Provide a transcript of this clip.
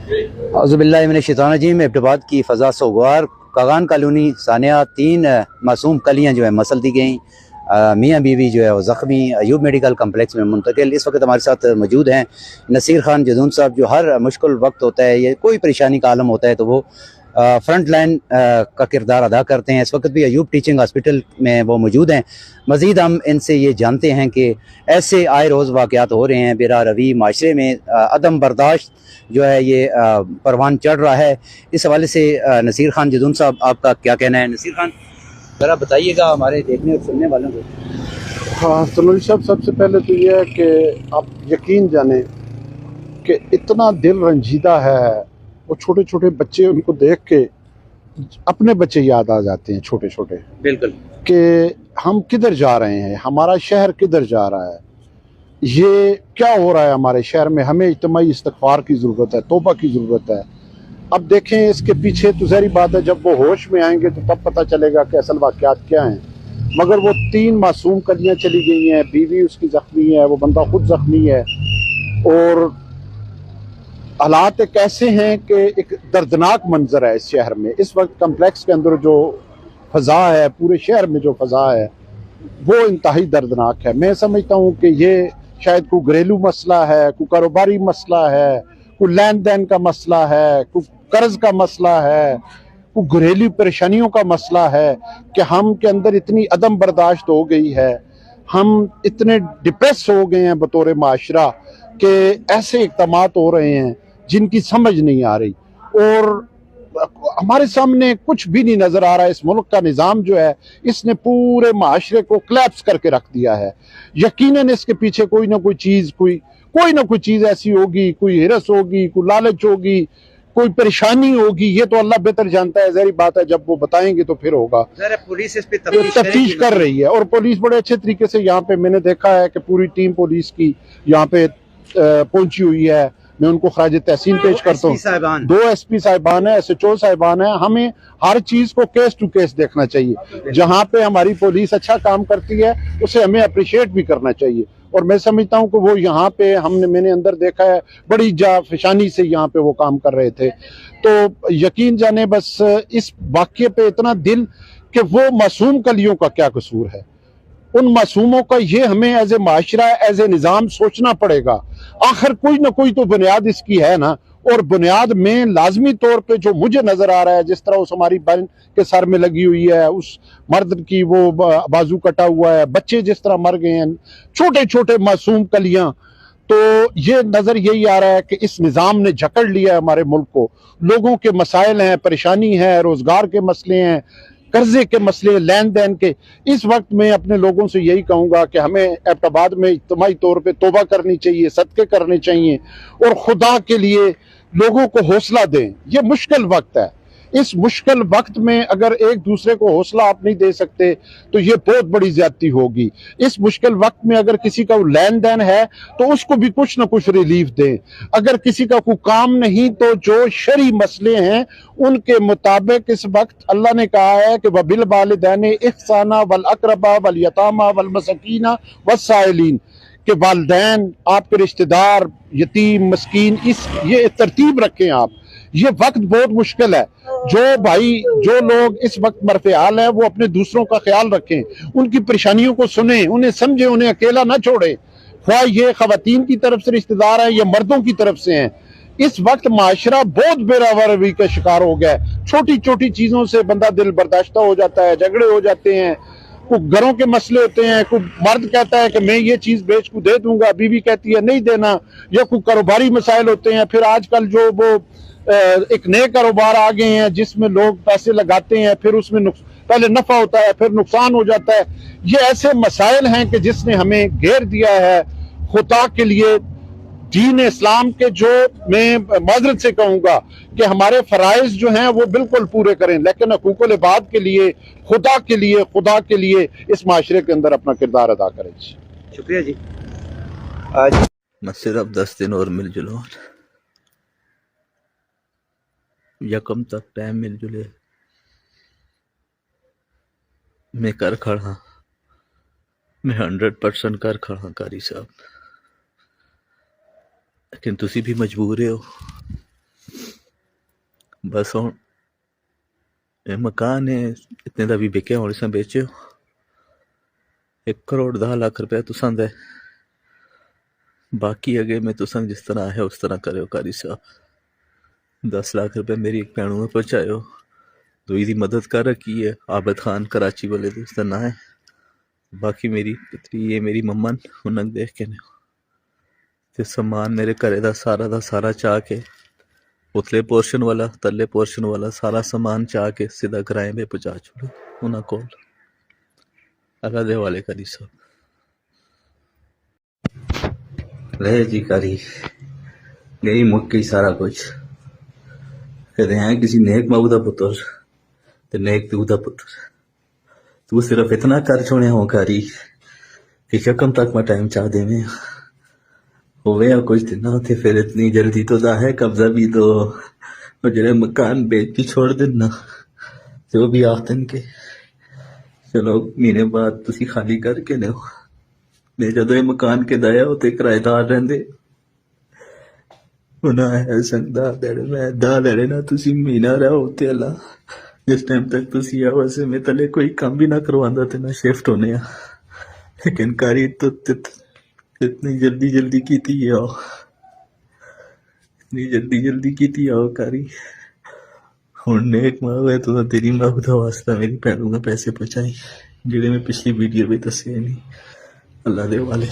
औज़ुबिल्लाहि मिनश्शैतानिर्रजीम। एबटाबाद की फ़ज़ा सोगवार कागान कॉलोनी सानिया 3 मासूम कलियाँ जो है मसल दी गई। मियाँ बीवी जो है वो ज़ख्मी अयूब मेडिकल कम्प्लेक्स में मुंतकिल। इस वक्त हमारे साथ मौजूद हैं नसीर खान जदून साहब, जो हर मुश्किल वक्त होता है, ये कोई परेशानी का आलम होता है तो वो फ्रंट लाइन का किरदार अदा करते हैं। इस वक्त भी अयूब टीचिंग हॉस्पिटल में वो मौजूद हैं। मज़ीद हम इनसे ये जानते हैं कि ऐसे आए रोज़ वाक़यात हो रहे हैं, बेरा रवी माशरे में अदम बर्दाश्त जो है ये परवान चढ़ रहा है। इस हवाले से नसीर खान जदून साहब, आपका क्या कहना है? नसीर खान, ज़रा बताइएगा हमारे देखने और सुनने वालों को। हाँ सलोनी साहब, सबसे पहले तो ये है कि आप यकीन जाने कि इतना दिल रंजीदा है। वो छोटे छोटे बच्चे, उनको देख के अपने बच्चे याद आ जाते हैं, छोटे छोटे, बिल्कुल, कि हम किधर जा रहे हैं, हमारा शहर किधर जा रहा है, ये क्या हो रहा है हमारे शहर में। हमें इज्तिमाई इस्तिग़फ़ार की ज़रूरत है, तौबा की ज़रूरत है। अब देखें इसके पीछे तो ज़ाहिर बात है, जब वो होश में आएंगे तो तब पता चलेगा कि असल वाक़यात क्या हैं। मगर वो 3 मासूम कलियाँ चली गई हैं, बीवी उसकी ज़ख्मी है, वो बंदा खुद ज़ख्मी है, और हालात एक ऐसे हैं कि एक दर्दनाक मंजर है इस शहर में। इस वक्त कम्प्लेक्स के अंदर जो फ़ज़ा है, पूरे शहर में जो फ़ज़ा है, वो इंतहाई दर्दनाक है। मैं समझता हूँ कि ये शायद कोई घरेलू मसला है, कोई कारोबारी मसला है, कोई लेन देन का मसला है, कोई कर्ज का मसला है, कोई घरेलू परेशानियों का मसला है कि हम के अंदर इतनी अदम बर्दाश्त हो गई है, हम इतने डिप्रेस हो गए हैं बतौर माशरा कि ऐसे इक़दामात हो रहे हैं जिनकी समझ नहीं आ रही, और हमारे सामने कुछ भी नहीं नजर आ रहा है। इस मुल्क का निज़ाम जो है, इसने पूरे माशरे को क्लैप्स करके रख दिया है। यकीनन इसके पीछे कोई ना कोई चीज़, कोई ना कोई चीज़ ऐसी होगी, कोई हिरस होगी, कोई लालच होगी, कोई परेशानी होगी। ये तो अल्लाह बेहतर जानता है, ज़ाहिर बात है, जब वो बताएंगे तो फिर होगा। पुलिस इस पे तफ्तीश कर रही है, और पुलिस बड़े अच्छे तरीके से यहाँ पे, मैंने देखा है कि पूरी टीम पुलिस की यहाँ पे पहुंची हुई है। मैं उनको खराज तहसीन पेश करता हूँ। 2 SP साहिबान है, SHO साहिबान है। हमें हर चीज को केस टू केस देखना चाहिए। जहाँ पे हमारी पुलिस अच्छा काम करती है उसे हमें अप्रिशिएट भी करना चाहिए, और मैं समझता हूँ कि वो यहाँ पे मैंने अंदर देखा है, बड़ी जाफिशानी से यहाँ पे वो काम कर रहे थे। तो यकीन जाने बस इस वाक्य पे इतना दिल कि वो मासूम कलियों का क्या कसूर है। उन मासूमों का ये हमें as a Mashra, as a निज़ाम सोचना पड़ेगा। आखिर कोई ना कोई तो बुनियाद इसकी है ना, और बुनियाद में लाजमी तौर पे जो मुझे नजर आ रहा है, जिस तरह उस हमारी बहन के सर में लगी हुई है, उस मर्द की वो बाजू कटा हुआ है, बच्चे जिस तरह मर गए हैं, छोटे छोटे मासूम कलियां, तो ये नजर यही आ रहा है कि इस निज़ाम ने जकड़ लिया है हमारे मुल्क को। लोगों के मसाइल हैं, परेशानी है, रोजगार के मसले हैं, कर्जे के मसले, लेन देन के। इस वक्त मैं अपने लोगों से यही कहूँगा कि हमें एबटाबाद में इज्तिमाई तौर पे तौबा करनी चाहिए, सदके करने चाहिए, और खुदा के लिए लोगों को हौसला दें। ये मुश्किल वक्त है। इस मुश्किल वक्त में अगर एक दूसरे को हौसला आप नहीं दे सकते तो ये बहुत बड़ी ज्यादती होगी। इस मुश्किल वक्त में अगर किसी का लेन देन है तो उसको भी कुछ ना कुछ रिलीफ दें। अगर किसी का कोई काम नहीं तो जो शरी मसले हैं उनके मुताबिक इस वक्त अल्लाह ने कहा है कि वबिल वालिदैन इहसाना वल अक़रबा वल यतामा वल मसकीना वस्साइलीन, के वालिदैन, आपके रिश्तेदार, यतीम, मस्कीन, ये तरतीब रखें आप। ये वक्त बहुत मुश्किल है। जो भाई, जो लोग इस वक्त मरफ़ेहाल है, वो अपने दूसरों का ख्याल रखें, उनकी परेशानियों को सुने, उन्हें समझे, उन्हें अकेला ना छोड़े। ख्वाह ये ख़वातीन की तरफ से रिश्तेदार हैं या मर्दों की तरफ से हैं। इस वक्त माशरा बहुत बेरावरवी का शिकार हो गया है। छोटी छोटी चीजों से बंदा दिल बर्दाश्ता हो जाता है, झगड़े हो जाते हैं, कुछ घरों के मसले होते हैं, कुछ मर्द कहता है कि मैं ये चीज बेच को दे दूंगा, बीवी कहती है नहीं देना, या कुछ कारोबारी मसाइल होते हैं। फिर आजकल जो वो एक नए कारोबार आ गए हैं जिसमें लोग पैसे लगाते हैं, फिर उसमें पहले नफा होता है, फिर नुकसान हो जाता है। ये ऐसे मसाइल हैं कि जिसने हमें घेर दिया है। खुदा के लिए, दीन इस्लाम के, जो मैं माजरत से कहूंगा कि हमारे फराइज जो हैं वो बिल्कुल पूरे करें, लेकिन हकूकुल इबाद के लिए, खुदा के लिए इस माशरे के अंदर अपना किरदार अदा करें। शुक्रिया जी। मैं सिर्फ 10 दिन और मिलजुल, यकम तक टाइम मिलजुले मैं कर खड़ा, मैं 100% कर खड़ा कारी साहब, लेकिन तुसी भी मजबूर हो। बस हुण ये मकान है इतने दा भी बिके हुण इसां बेचो 1 करोड़ 10 लाख रुपया तुसां दा बाकी अगे में तुसां जिस तरह है उस तरह करो कारी साहब 10 लाख रुपया मेरी एक भैनू में पहुंचायो दुई दी मदद कर रखी है आबद खान कराची वाले तो उसका ना है बाकी मेरी पुत्री ये मेरी मम्मा उन्हें देख के ते समान मेरे घरे दा सारा चाह के उतले पोर्शन वाला तले पोर्शन वाला सारा सामान चाह के सीधा किराए में पहुंचा छोड़ो उन्हें कोल अल्लाह दे वाले करी सब रहे जी करी गई मुक गई सारा कुछ कहते हैं किसी नेक माऊ दा पुत्र ते नेक तू दा पुत्र तू सिर्फ इतना कर छोड़े हो कारी कि शकम तक मैं टाइम चाह देवे होवे या कुछ दिन थे फिर इतनी जल्दी तो दा है कब्जा भी तो जड़े मकान बेच के छोड़ देना तो भी आखते के चलो महीने बाद तुसी खाली करके लो मैं जदों ये मकान के दया उते किराएदार रहंदे उन्हें है संगदा देड़े मैं दा देड़े ना तुसी महीना रहो उते अल्लाह जिस टाइम तक तुसी आओ वैसे मैं तले कोई काम भी ना करवांदा ते ना शिफ्ट होने आ लेकिन कारी तो इतनी जल्दी की थी आओ इतनी जल्दी की थी आओ कारी हुण नेक मां है तो तेरी मां दा वास्ता मेरी भैनों का पैसे पहुंचाई जेड़े मैं पिछली वीडियो में दसे नहीं अल्लाह दे वाले